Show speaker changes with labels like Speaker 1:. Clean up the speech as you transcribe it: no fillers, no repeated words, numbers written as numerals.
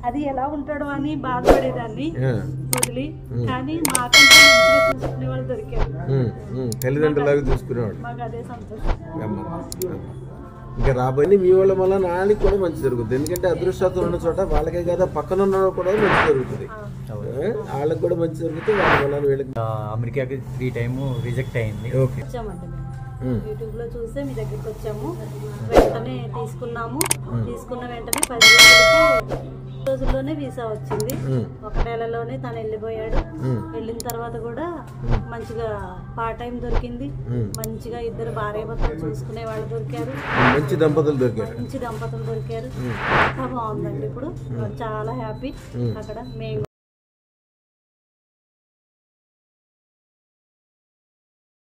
Speaker 1: అది ఎలా ఉంటాడో అని బాధపడేదాన్ని వదిలి, కానీ మాకంటే మంచిగా చూసుకునే వాళ్ళు దొరికారు.
Speaker 2: తల్లిదండ్రులాగా చూసుకునేవాడు.
Speaker 1: మాకు అదే సంతోషం.
Speaker 2: ఇంకా రాబోయే మీ వాళ్ళ వల్ల నాన్నకి కూడా మంచి జరుగుతుంది. ఎందుకంటే అదృష్టవంతులు ఉన్న చోట వాళ్ళకే కదా పక్కన ఉన్న కూడా మంచి జరుగుతుంది. వాళ్ళకి కూడా మంచి జరుగుతుంది. వాళ్ళ వల్ల వీళ్ళకి
Speaker 3: అమెరికాకి 3 టైమ్ రిజెక్ట్ అయింది.
Speaker 1: వచ్చామండి మేము యూట్యూబ్ లో చూసే మీ దగ్గరికి వచ్చాము. వెంటనే తీసుకున్నాము. తీసుకున్న వెంటనే 10 రోజుల్లోనే వీసా వచ్చింది. 1 నెలలోనే తను వెళ్ళిపోయాడు. వెళ్ళిన తర్వాత కూడా మంచిగా పార్ట్ టైం దొరికింది. మంచిగా 2 భార్యాభర్తలు చూసుకునే వాళ్ళు దొరికారు.
Speaker 2: మంచి దంపతులు దొరికారు.
Speaker 1: అంతా బాగుందండి. ఇప్పుడు చాలా హ్యాపీ. అక్కడ మేము